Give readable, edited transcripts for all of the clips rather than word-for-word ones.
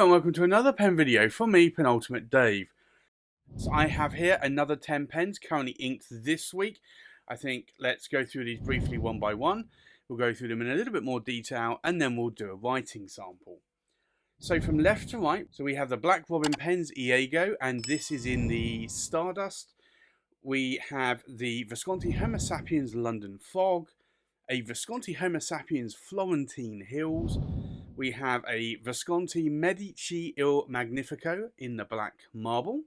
Hello and welcome to another pen video from me, Penultimate Dave. So I have here another 10 pens currently inked this week. I think let's go through these briefly one by one. We'll go through them in a little bit more detail and then we'll do a writing sample. So from left to right, so we have the Black Robin pens Iago, and this is in the Stardust. We have the Visconti Homo Sapiens London Fog, a Visconti Homo Sapiens Florentine Hills. We have a Visconti Medici Il Magnifico in the black marble.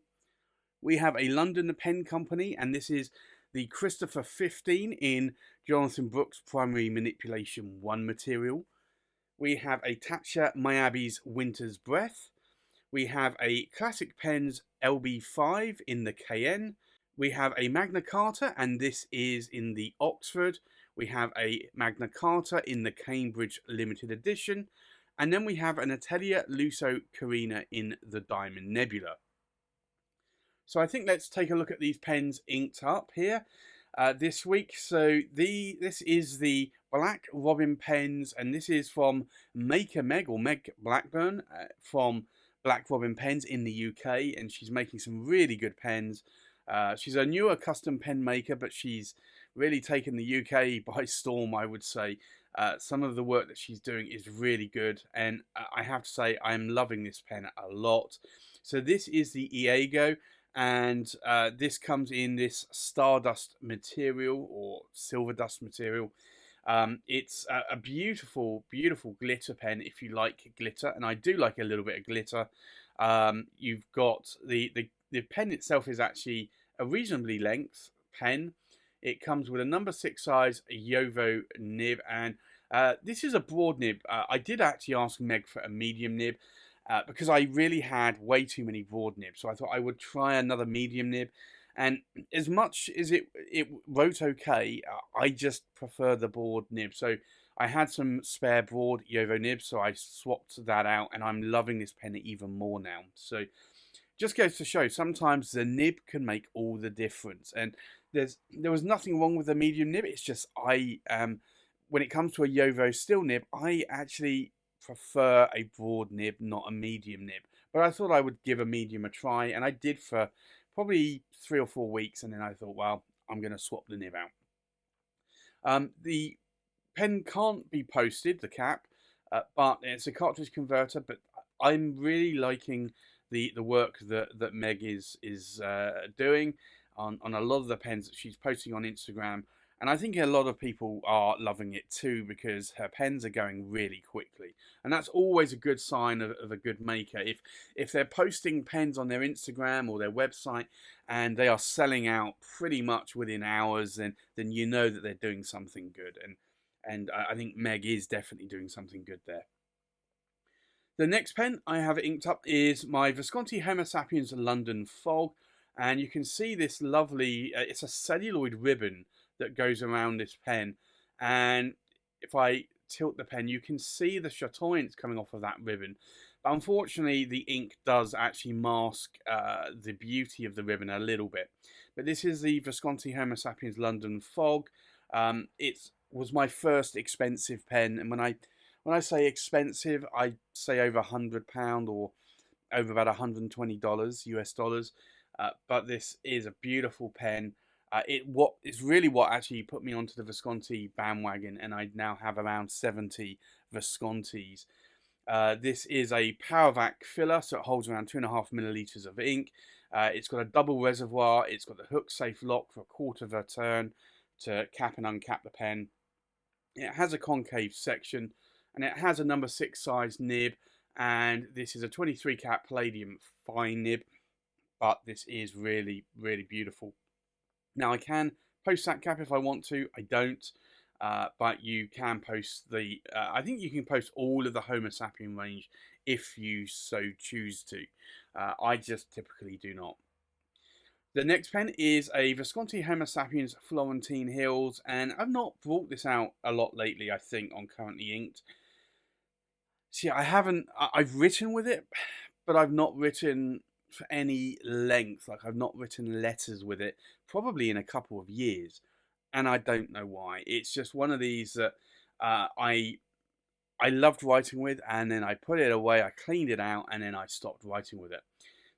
We have a London pen company, and this is the Christopher 15 in Jonathan Brooks Primary Manipulation 1 material. We have a Taccha Miyabi's Winter's Breath. We have a Classic Pens LB5 in the Kaen. We have a Magna Carta, and this is in the Oxford. We have a Magna Carta in the Cambridge Limited Edition. And then we have an Atelir Lusso Carina in the Diamond Nebula. So I think let's take a look at these pens inked up here this week. So this is the Black Robin pens, and this is from Maker Meg, or Meg Blackburn, from Black Robin pens in the UK, and she's making some really good pens. She's a newer custom pen maker, but she's really taken the UK by storm, I would say. Some of the work that she's doing is really good, and I have to say I'm loving this pen a lot. So this is the Iago, and this comes in this Stardust material, or silver dust material. It's a beautiful, beautiful glitter pen if you like glitter, and I do like a little bit of glitter. You've got the pen itself is actually a reasonably length pen. It comes with a number 6 size Yovo nib, and this is a broad nib. I did actually ask Meg for a medium nib because I really had way too many broad nibs, so I thought I would try another medium nib. And as much as it wrote okay, I just prefer the broad nib. So I had some spare broad Yovo nibs, so I swapped that out, and I'm loving this pen even more now. So just goes to show, sometimes the nib can make all the difference. And there was nothing wrong with the medium nib. It's just when it comes to a Yovo steel nib, I actually prefer a broad nib, not a medium nib. But I thought I would give a medium a try, and I did for probably 3 or 4 weeks, and then I thought, well, I'm going to swap the nib out. The pen can't be posted, the cap, but it's a cartridge converter. But I'm really liking the work that Meg is doing on a lot of the pens that she's posting on Instagram. And I think a lot of people are loving it too, because her pens are going really quickly. And that's always a good sign of a good maker. If they're posting pens on their Instagram or their website and they are selling out pretty much within hours, then you know that they're doing something good. And I think Meg is definitely doing something good there. The next pen I have inked up is my Visconti Homo Sapiens London Fog. And you can see this lovely, it's a celluloid ribbon that goes around this pen. And if I tilt the pen, you can see the chatoyance coming off of that ribbon. But unfortunately, the ink does actually mask the beauty of the ribbon a little bit. But this is the Visconti Homo Sapiens London Fog. It was my first expensive pen. And when I say expensive, I say over £100 or over about $120 US dollars. But this is a beautiful pen. It's really what actually put me onto the Visconti bandwagon, and I now have around 70 Viscontis. This is a PowerVac filler, so it holds around 2.5 milliliters of ink. It's got a double reservoir. It's got the hook safe lock for a quarter of a turn to cap and uncap the pen. It has a concave section, and it has a number 6 size nib, and this is a 23 cap palladium fine nib. But this is really, really beautiful. Now, I can post that cap if I want to. I don't. But you can post the... I think you can post all of the Homo sapien range if you so choose to. I just typically do not. The next pen is a Visconti Homo Sapiens Florentine Hills. And I've not brought this out a lot lately, I think, on Currently Inked. See, I've written with it, but I've not written for any length. Like, I've not written letters with it probably in a couple of years, and I don't know why. It's just one of these that I loved writing with, and then I put it away, I cleaned it out, and then I stopped writing with it.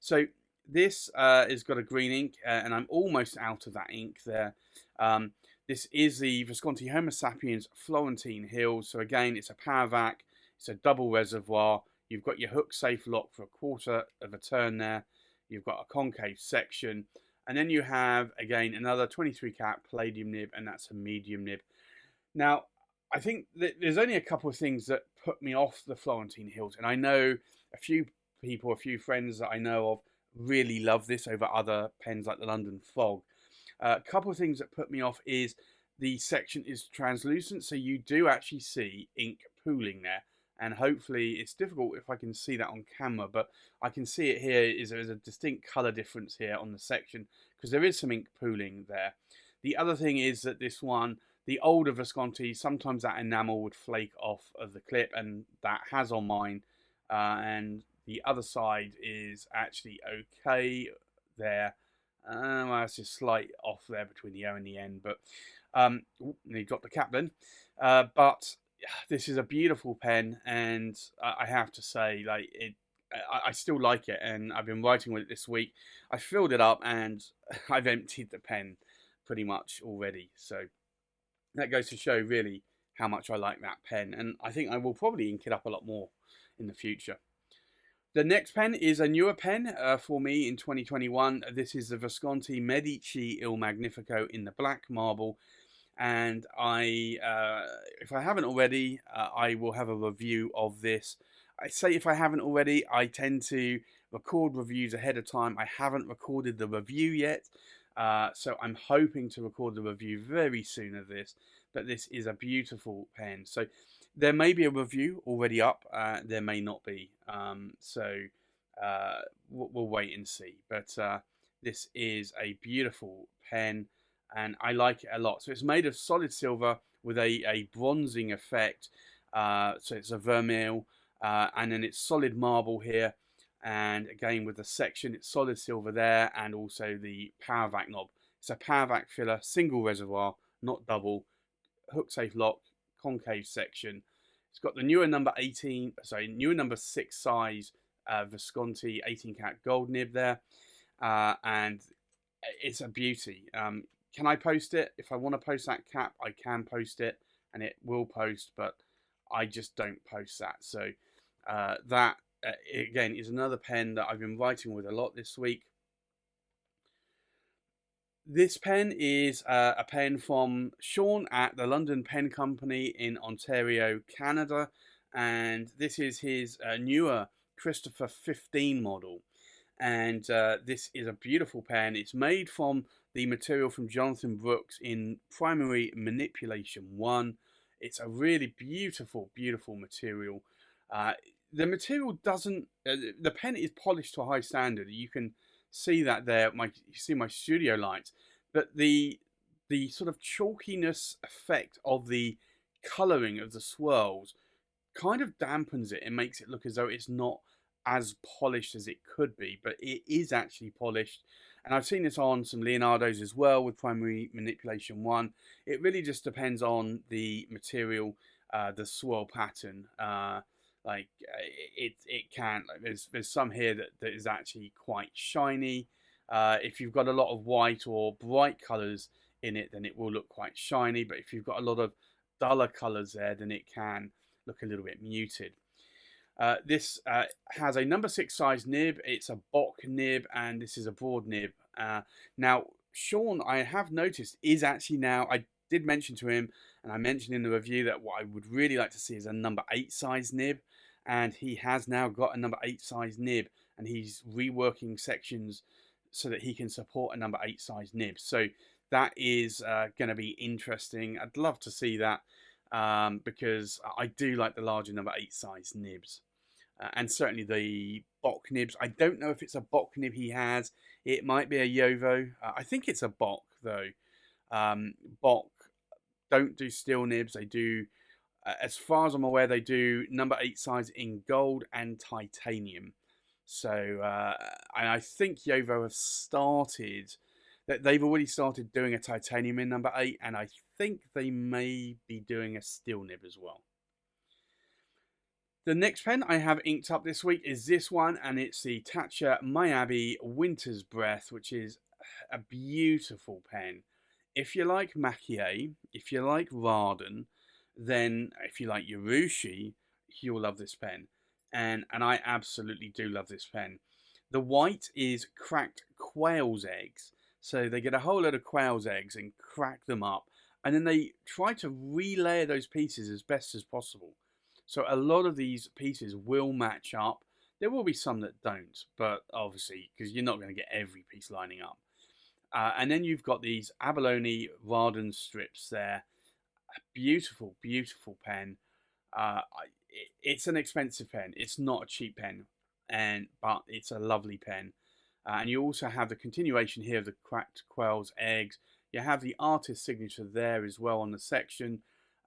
So this has got a green ink, and I'm almost out of that ink there. This is the Visconti Homo Sapiens Florentine Hills. So again, it's a power vac, it's a double reservoir. You've got your hook safe lock for a quarter of a turn there. You've got a concave section. And then you have, again, another 23 cat palladium nib, and that's a medium nib. Now, I think that there's only a couple of things that put me off the Florentine Hills. And I know a few people, a few friends that I know of really love this over other pens like the London Fog. A couple of things that put me off is the section is translucent, so you do actually see ink pooling there. And hopefully, it's difficult if I can see that on camera, but I can see it here. There's a distinct color difference here on the section because there is some ink pooling there. The other thing is that this one, the older Visconti, sometimes that enamel would flake off of the clip, and that has on mine. And the other side is actually okay there. Well, it's just slight off there between the O and the N, but you dropped the cap then. But this is a beautiful pen, and I have to say, like I still like it, and I've been writing with it this week. I filled it up, and I've emptied the pen pretty much already. So that goes to show really how much I like that pen, and I think I will probably ink it up a lot more in the future. The next pen is a newer pen for me in 2021. This is the Visconti Medici Il Magnifico in the black marble. And if I haven't already, I will have a review of this. I say if I haven't already, I tend to record reviews ahead of time. I haven't recorded the review yet. So I'm hoping to record the review very soon of this. But this is a beautiful pen. So there may be a review already up. There may not be. We'll wait and see. But this is a beautiful pen, and I like it a lot. So it's made of solid silver with a bronzing effect. So it's a vermeil, and then it's solid marble here. And again, with the section, it's solid silver there, and also the power vac knob. It's a power vac filler, single reservoir, not double, hook safe lock, concave section. It's got the newer number 6 size Visconti 18 cat gold nib there, and it's a beauty. Can I post it? If I want to post that cap, I can post it, and it will post, but I just don't post that. So that again is another pen that I've been writing with a lot this week. This pen is a pen from Sean at the London Pen Company in Ontario, Canada. And this is his newer Christopher 15 model. And this is a beautiful pen. It's made from the material from Jonathan Brooks in Primary Manipulation 1. It's a really beautiful, beautiful material. The material doesn't... the pen is polished to a high standard. You can see that there. You see my studio lights, but the sort of chalkiness effect of the colouring of the swirls kind of dampens it and makes it look as though it's not as polished as it could be, but it is actually polished. And I've seen this on some Leonardo's as well with Primary Manipulation 1. It really just depends on the material, the swirl pattern. It can, like, there's some here that is actually quite shiny. If you've got a lot of white or bright colours in it, then it will look quite shiny. But if you've got a lot of duller colours there, then it can look a little bit muted. This has a number 6 size nib. It's a Bock nib, and this is a broad nib. Now, Sean, I have noticed, is actually now, I did mention to him, and I mentioned in the review that what I would really like to see is a number 8 size nib. And he has now got a number 8 size nib, and he's reworking sections so that he can support a number 8 size nib. So that is going to be interesting. I'd love to see that because I do like the larger number 8 size nibs. And certainly the Bock nibs. I don't know if it's a Bock nib he has. It might be a Yovo. I think it's a Bock, though. Bock don't do steel nibs. They do, as far as I'm aware, they do number 8 size in gold and titanium. So, and I think Yovo have started, they've already started doing a titanium in number 8, and I think they may be doing a steel nib as well. The next pen I have inked up this week is this one, and it's the Taccia Miyabi Winter's Breath, which is a beautiful pen. If you like Makie, if you like Raden, then if you like Urushi, you'll love this pen. And I absolutely do love this pen. The white is cracked quail's eggs. So they get a whole load of quail's eggs and crack them up. And then they try to relayer those pieces as best as possible. So a lot of these pieces will match up. There will be some that don't, but obviously, because you're not going to get every piece lining up. And then you've got these abalone Raden strips there. A beautiful, beautiful pen. It's an expensive pen. It's not a cheap pen, but it's a lovely pen. And you also have the continuation here of the cracked quail's eggs. You have the artist signature there as well on the section.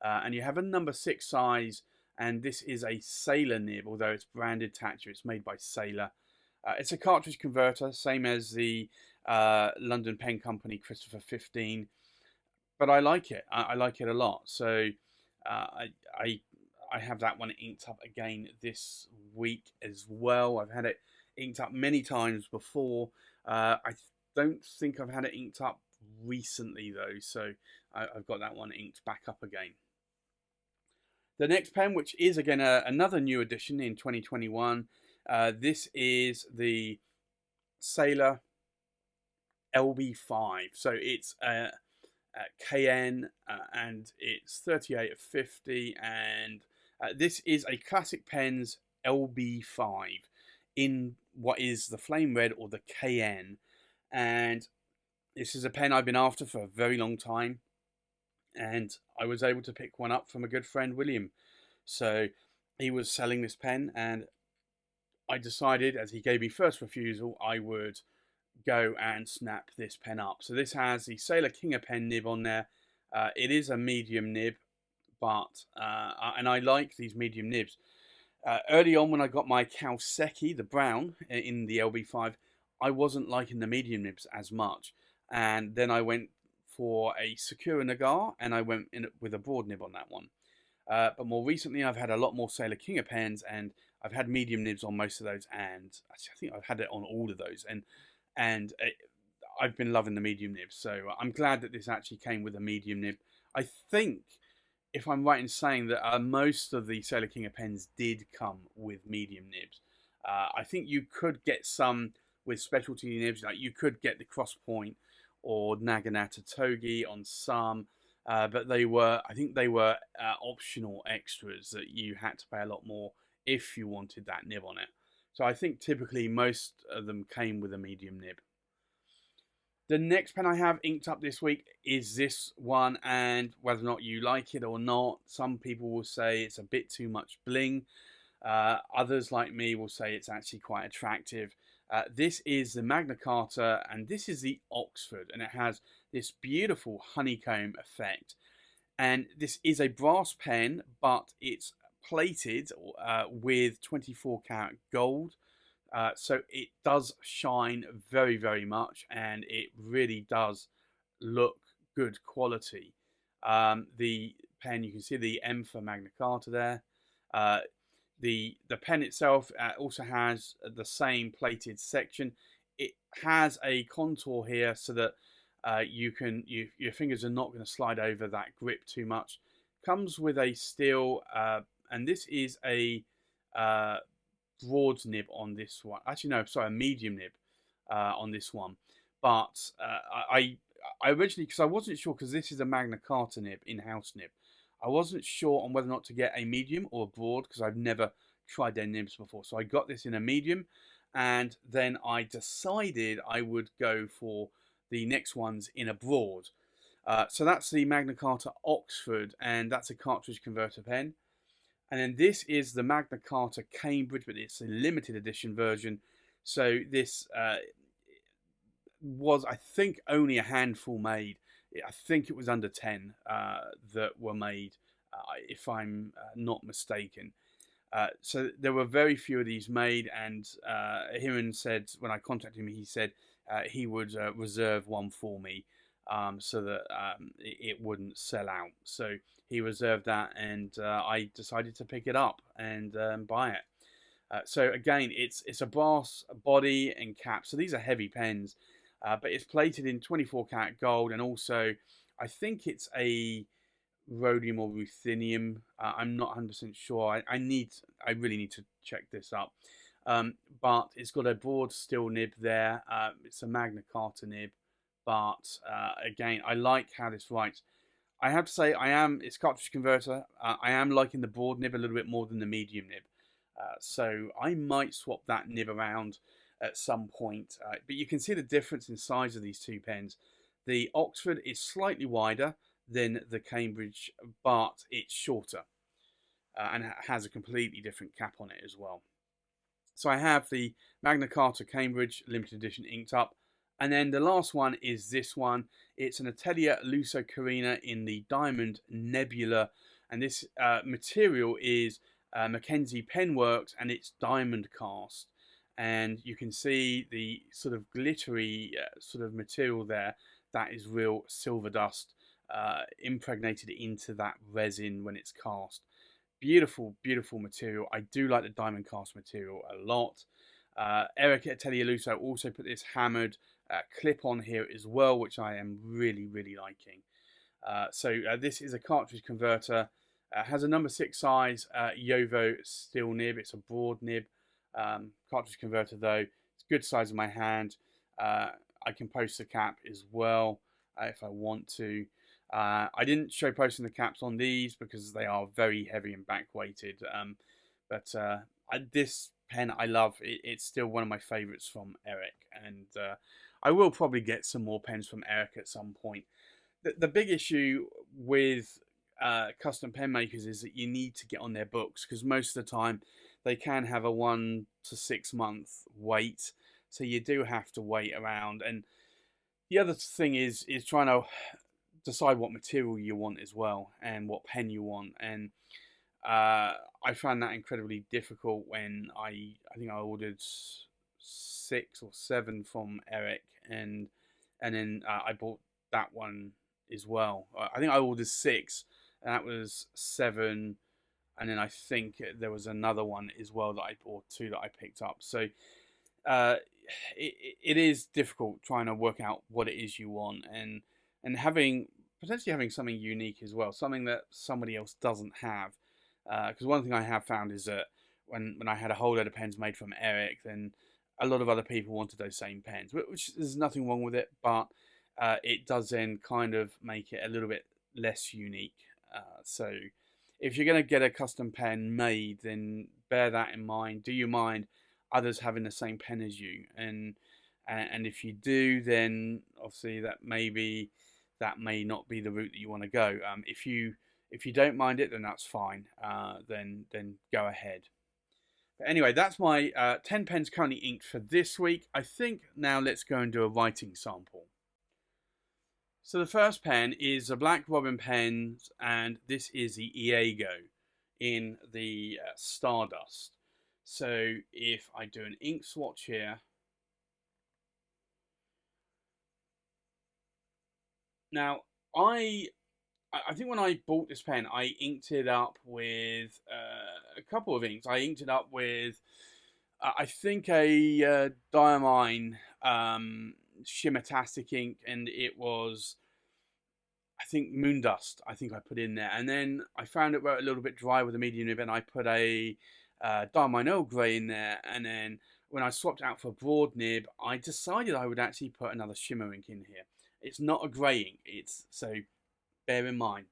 And you have a number 6 size. And this is a Sailor nib, although it's branded Tatcha. It's made by Sailor. It's a cartridge converter, same as the London pen company Christopher 15. But I like it. I like it a lot. So I have that one inked up again this week as well. I've had it inked up many times before. I don't think I've had it inked up recently though. So I've got that one inked back up again. The next pen, which is again another new edition in 2021, this is the Sailor LB5. So it's Kaen, and it's 38 of 50, and this is a Classic Pens LB5 in what is the Flame Red or the Kaen, and this is a pen I've been after for a very long time. And I was able to pick one up from a good friend, William. So he was selling this pen, and I decided, as he gave me first refusal, I would go and snap this pen up. So this has the Sailor King of Pen nib on there. It is a medium nib, but and I like these medium nibs. Early on, when I got my Kaoseki, the brown, in the LB5, I wasn't liking the medium nibs as much. And then I went for a Sakura Nagar, and I went in with a broad nib on that one. But more recently, I've had a lot more Sailor King of Pens, and I've had medium nibs on most of those, and actually, I think I've had it on all of those, and I've been loving the medium nibs. So I'm glad that this actually came with a medium nib. I think, if I'm right in saying that most of the Sailor King of Pens did come with medium nibs. I think you could get some with specialty nibs, like you could get the Cross Point or Naginata Togi on some, but I think they were optional extras that you had to pay a lot more if you wanted that nib on it. So I think typically most of them came with a medium nib. The next pen I have inked up this week is this one, and whether or not you like it or not, some people will say it's a bit too much bling. Others like me will say it's actually quite attractive. This is the Magna Carta, and this is the Oxford, and it has this beautiful honeycomb effect. And this is a brass pen, but it's plated with 24 karat gold. So it does shine very, very much, and it really does look good quality. The pen, you can see the M for Magna Carta there. The pen itself also has the same plated section. It has a contour here so that your fingers are not going to slide over that grip too much. Comes with a steel, and this is a broad nib on this one. Actually, no, sorry, a medium nib on this one. But I originally, because I wasn't sure, because this is a Magna Carta nib, in-house nib. I wasn't sure on whether or not to get a medium or a broad, because I've never tried their nibs before. So I got this in a medium, and then I decided I would go for the next ones in a broad. So that's the Magna Carta Oxford, and that's a cartridge converter pen. And then this is the Magna Carta Cambridge, but it's a limited edition version. So this was, I think, only a handful made. I think it was under 10 that were made, if I'm not mistaken. So there were very few of these made, and Hiran said, when I contacted him, he said he would reserve one for me. so that it wouldn't sell out. So he reserved that, and I decided to pick it up and buy it. So again, it's a brass body and cap. So these are heavy pens, but it's plated in 24 karat gold, and also I think it's a rhodium or ruthenium. I'm not 100% sure. I really need to check this up. But it's got a broad steel nib there. It's a Magna Carta nib, but again, I like how this writes. I have to say, it's cartridge converter. I am liking the broad nib a little bit more than the medium nib. So I might swap that nib around at some point. But you can see the difference in size of these two pens. The Oxford is slightly wider than the Cambridge, but it's shorter and has a completely different cap on it as well. So I have the Magna Carta Cambridge limited edition inked up. And then the last one is this one. It's an Atelir Lusso Carina in the Diamond Nebula. And this material is Mackenzie Penworks, and it's diamond cast. And you can see the sort of glittery sort of material there. That is real silver dust impregnated into that resin when it's cast. Beautiful, beautiful material. I do like the diamond cast material a lot. Eric at Atelier Lusso also put this hammered clip on here as well, which I am really, really liking. So this is a cartridge converter. Has a number 6 size Yovo steel nib. It's a broad nib cartridge converter though. It's good size in my hand. I can post the cap as well if I want to. I didn't show posting the caps on these because they are very heavy and back weighted. But this pen I love. It's still one of my favourites from Eric, and I will probably get some more pens from Eric at some point. The big issue with custom pen makers is that you need to get on their books, because most of the time they can have a 1 to 6 month wait, so you do have to wait around. And the other thing is trying to decide what material you want as well, and what pen you want. And I found that incredibly difficult when I think I ordered 6 or 7 from Eric, and then I bought that one as well. I think I ordered 6, and that was 7, and then I think there was another one as well that I bought 2 that I picked up. So it is difficult trying to work out what it is you want, and potentially having something unique as well, something that somebody else doesn't have. Because one thing I have found is that when I had a whole load of pens made from Eric, then a lot of other people wanted those same pens, which there's nothing wrong with it, but it does then kind of make it a little bit less unique. So if you're going to get a custom pen made, then bear that in mind. Do you mind others having the same pen as you? And if you do, then obviously that may not be the route that you want to go. If you don't mind it, then that's fine. Then go ahead. But anyway, that's my 10 pens currently inked for this week. I think now let's go and do a writing sample. So the first pen is a Black Robin pen, and this is the Iago in the Stardust. So if I do an ink swatch here, now I think when I bought this pen, I inked it up with a couple of inks. I inked it up with, I think, a Diamine Shimmertastic ink, and it was, I think, Moondust, I think I put in there. And then I found it wrote a little bit dry with a medium nib, and I put a Diamine Earl Grey in there. And then when I swapped out for a broad nib, I decided I would actually put another shimmer ink in here. It's not a grey ink, so bear in mind.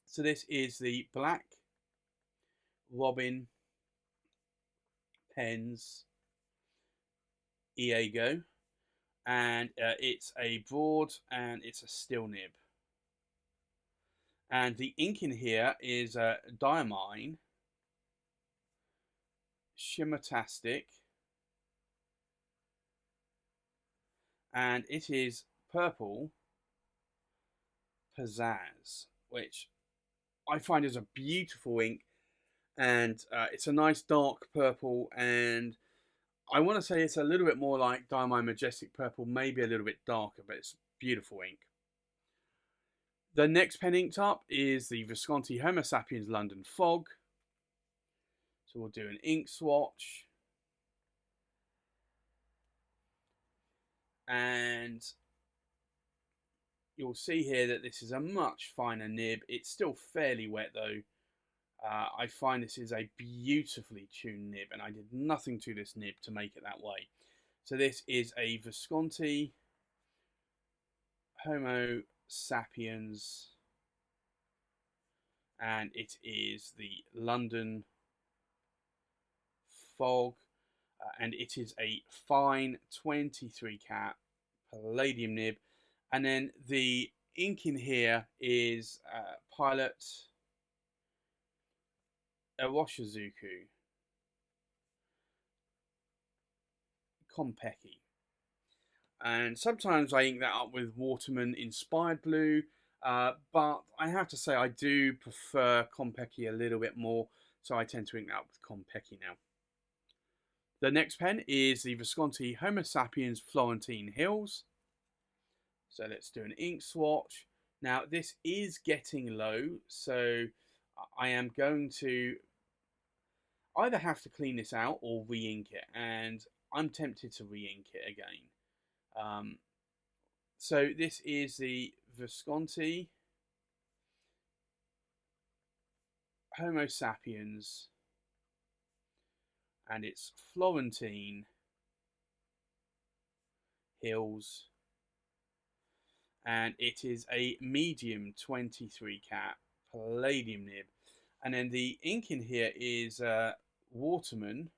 So this is the Black Robin pens Iago, and it's a broad and it's a steel nib. And the ink in here is Diamine Shimmertastic, and it is purple Pizzazz, which I find is a beautiful ink, and it's a nice dark purple, and I want to say it's a little bit more like Diamine Majestic Purple, maybe a little bit darker, but it's beautiful ink. The next pen inked up is the Visconti Homo Sapiens London Fog. So we'll do an ink swatch. And you'll see here that this is a much finer nib. It's still fairly wet though. I find this is a beautifully tuned nib, and I did nothing to this nib to make it that way. So this is a Visconti Homo Sapiens, and it is the London Fog, and it is a fine 23 cat palladium nib. And then the ink in here is Pilot Ewashizuku Konpeki. And sometimes I ink that up with Waterman inspired blue, but I have to say I do prefer Konpeki a little bit more, so I tend to ink that up with Konpeki now. The next pen is the Visconti Homo Sapiens Florentine Hills. So let's do an ink swatch. Now this is getting low, so I am going to either have to clean this out or re-ink it, and I'm tempted to re-ink it again. So this is the Visconti Homo Sapiens, and it's Florentine Hills, and it is a medium 23 cat palladium nib. And then the ink in here is Waterman,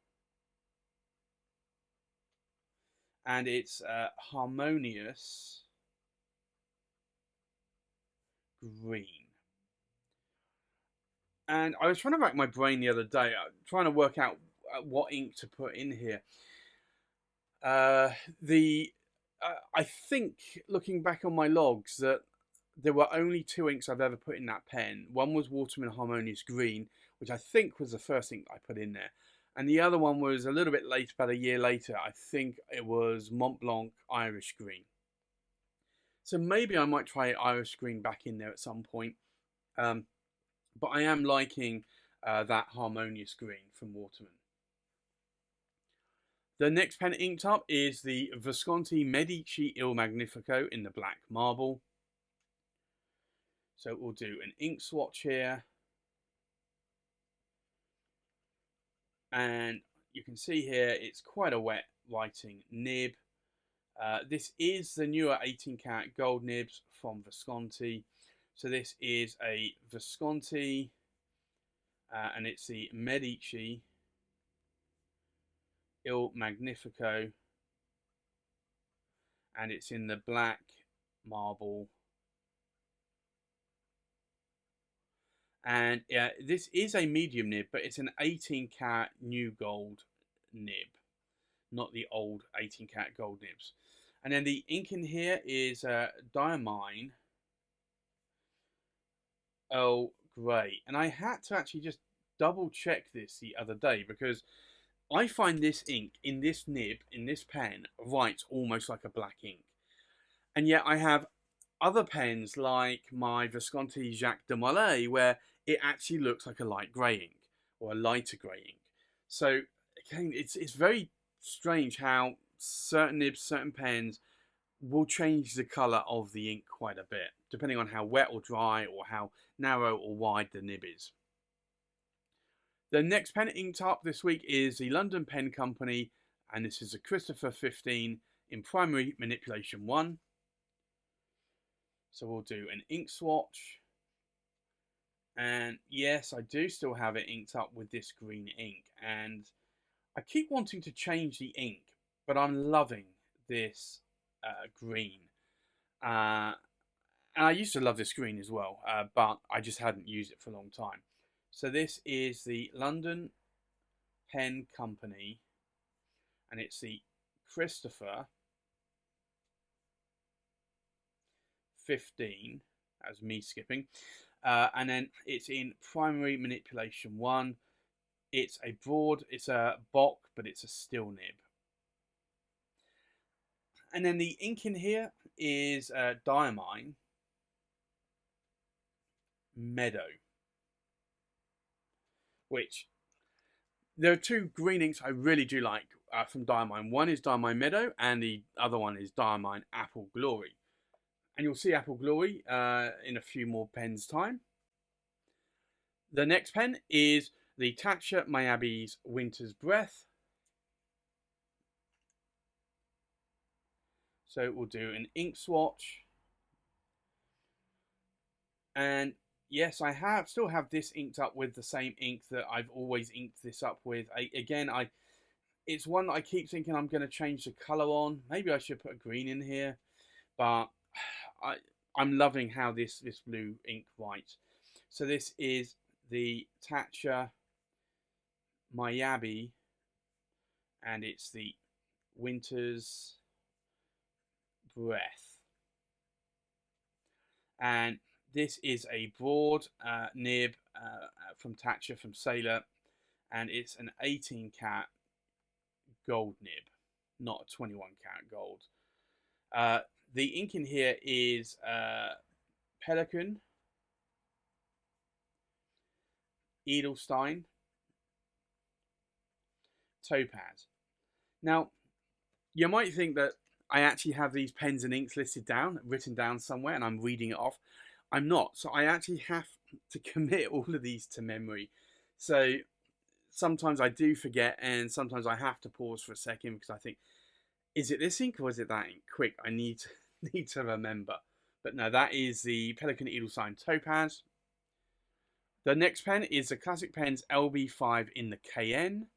and it's Harmonious Green. And I was trying to rack my brain the other day, trying to work out what ink to put in here. I think, looking back on my logs, that there were only 2 inks I've ever put in that pen. One was Waterman Harmonious Green, which I think was the first ink I put in there. And the other one was a little bit later, about a year later. I think it was Mont Blanc Irish Green. So maybe I might try Irish Green back in there at some point. But I am liking that Harmonious Green from Waterman. The next pen inked up is the Visconti Medici Il Magnifico in the black marble. So we'll do an ink swatch here. And you can see here it's quite a wet writing nib. This is the newer 18 karat gold nibs from Visconti. So this is a Visconti, and it's the Medici Il Magnifico, and it's in the black marble. And this is a medium nib, but it's an 18 karat new gold nib, not the old 18 karat gold nibs. And then the ink in here is Diamine Earl Grey. And I had to actually just double check this the other day, because I find this ink in this nib, in this pen, writes almost like a black ink. And yet I have other pens like my Visconti Jacques de Molay where it actually looks like a light grey ink or a lighter grey ink. So again, it's very strange how certain nibs, certain pens will change the colour of the ink quite a bit, depending on how wet or dry or how narrow or wide the nib is. The next pen inked up this week is the London Pen Company, and this is a Christopher 15 in Primary Manipulation 1. So we'll do an ink swatch. And yes, I do still have it inked up with this green ink. And I keep wanting to change the ink, but I'm loving this green. And I used to love this green as well, but I just hadn't used it for a long time. So this is the London Pen Company, and it's the Christopher 15, as me skipping, and then it's in Primary Manipulation 1. It's a broad, it's a Bock, but it's a still nib. And then the ink in here is Diamine, Meadow, which there are two green inks I really do like from Diamine. One is Diamine Meadow, and the other one is Diamine Apple Glory. And you'll see Apple Glory in a few more pens' time. The next pen is the Taccia Miyabi's Winter's Breath. So we'll do an ink swatch. And yes, I still have this inked up with the same ink that I've always inked this up with. It's one that I keep thinking I'm going to change the colour on. Maybe I should put a green in here, but I'm loving how this blue ink writes. So this is the Tatcha Miyabi, and it's the Winter's Breath. And this is a broad nib from Taccha, from Sailor, and it's an 18 cat gold nib, not a 21 cat gold. The ink in here is Pelican, Edelstein, Topaz. Now, you might think that I actually have these pens and inks written down somewhere, and I'm reading it off. I'm not. So I actually have to commit all of these to memory. So sometimes I do forget, and sometimes I have to pause for a second because I think, is it this ink or is it that ink? Quick, I need to remember. But no, that is the Pelican Edelstein Topaz. The next pen is the Classic Pens LB5 in the Kaen.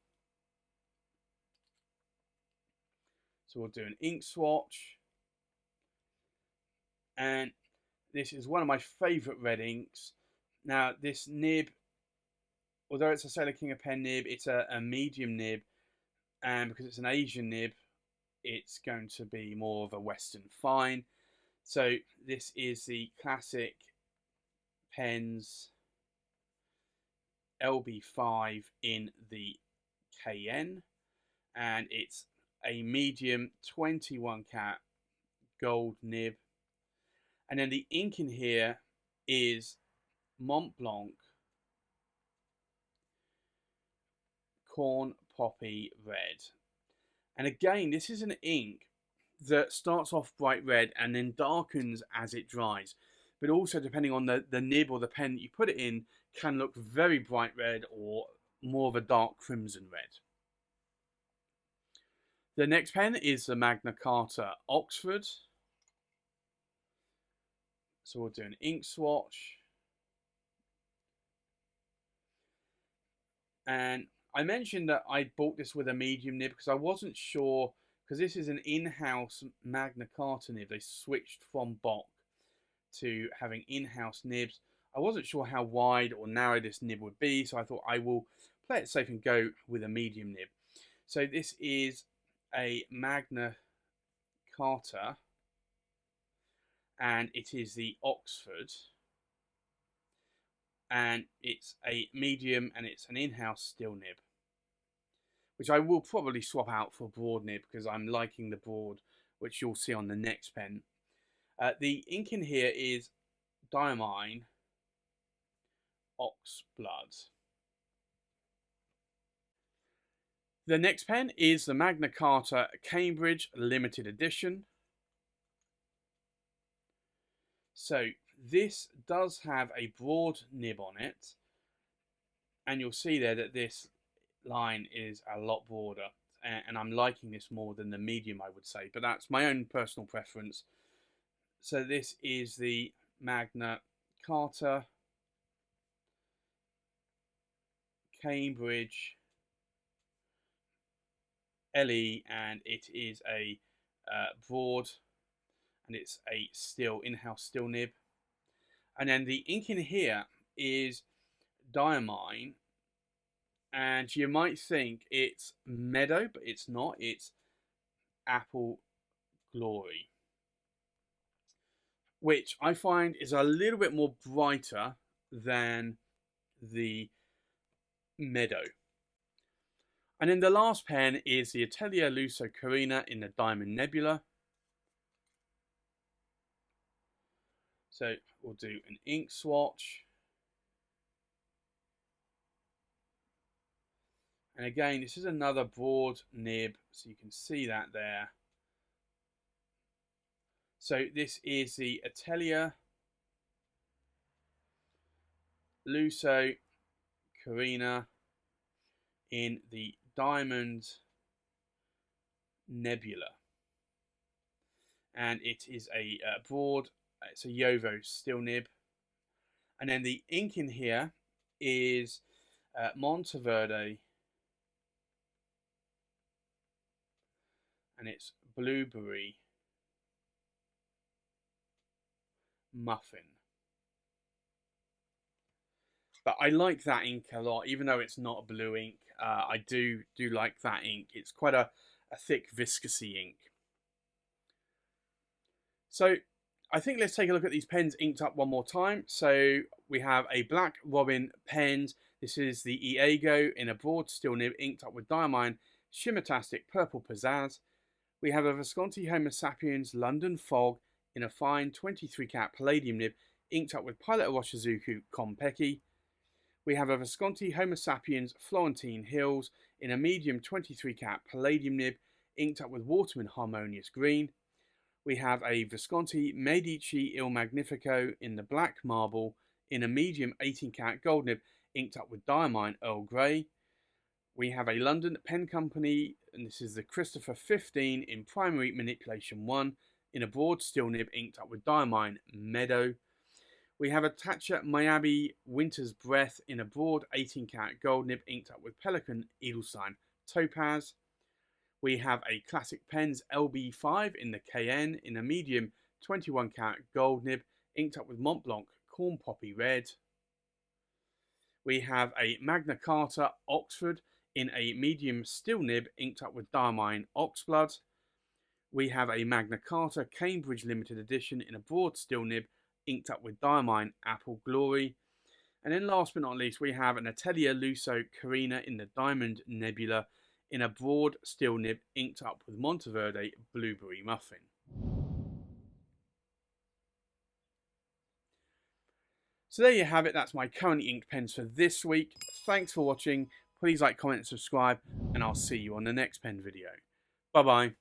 So we'll do an ink swatch. And this is one of my favourite red inks. Now, this nib, although it's a Sailor King of Pen nib, it's a medium nib. And because it's an Asian nib, it's going to be more of a Western fine. So this is the Classic Pens LB5 in the Kaen. And it's a medium 21 cat gold nib. And then the ink in here is Mont Blanc Corn Poppy Red. And again, this is an ink that starts off bright red and then darkens as it dries. But also, depending on the nib or the pen that you put it in, can look very bright red or more of a dark crimson red. The next pen is the Magna Carta Oxford. So we'll do an ink swatch. And I mentioned that I bought this with a medium nib because I wasn't sure, because this is an in-house Magna Carta nib. They switched from Bock to having in-house nibs. I wasn't sure how wide or narrow this nib would be, so I thought I will play it safe and go with a medium nib. So this is a Magna Carta, and it is the Oxford, and it's a medium, and it's an in-house steel nib, which I will probably swap out for a broad nib because I'm liking the broad, which you'll see on the next pen. The ink in here is Diamine Oxblood. The next pen is the Magna Carta Cambridge Limited Edition. So this does have a broad nib on it, and you'll see there that this line is a lot broader, and I'm liking this more than the medium, I would say, but that's my own personal preference. So this is the Magna Carta Cambridge Ellie, and it is a broad, and it's a in-house steel nib. And then the ink in here is Diamine, and you might think it's Meadow, but it's not. It's Apple Glory, which I find is a little bit more brighter than the Meadow. And then the last pen is the Atelir Lusso Carina in the Diamond Nebula. So we'll do an ink swatch. And again, this is another broad nib, so you can see that there. So this is the Atelir, Lusso, Carina in the Diamond Nebula. And it is a broad, it's a Jovo steel nib. And then the ink in here is Monteverde. And it's Blueberry Muffin. But I like that ink a lot, even though it's not a blue ink. I do like that ink. It's quite a thick, viscousy ink. So I think let's take a look at these pens inked up one more time. So we have a Black Robin pens. This is the Iago in a broad steel nib inked up with Diamine Shimmertastic Purple Pizzazz. We have a Visconti Homo Sapiens London Fog in a fine 23 cat palladium nib inked up with Pilot Orochizuku Konpeki. We have a Visconti Homo Sapiens Florentine Hills in a medium 23 cat palladium nib inked up with Waterman Harmonious Green. We have a Visconti Medici Il Magnifico in the black marble in a medium 18 cat gold nib inked up with Diamine Earl Grey. We have a London Pen Company, and this is the Christopher 15 in primary manipulation 1 in a broad steel nib inked up with Diamine Meadow. We have a Taccia Miyabi Winter's Breath in a broad 18 karat gold nib inked up with Pelican Edelstein Topaz. We have a Classic Pens LB5 in the Kaen in a medium 21 karat gold nib inked up with Mont Blanc Corn Poppy Red. We have a Magna Carta Oxford in a medium steel nib inked up with Diamine Oxblood. We have a Magna Carta Cambridge Limited Edition in a broad steel nib inked up with Diamine Apple Glory. And then last but not least, we have an Atelir Lusso Carina in the Diamond Nebula in a broad steel nib inked up with Monteverde Blueberry Muffin. So there you have it. That's my currently inked pens for this week. Thanks for watching. Please like, comment, and subscribe, and I'll see you on the next pen video. Bye-bye.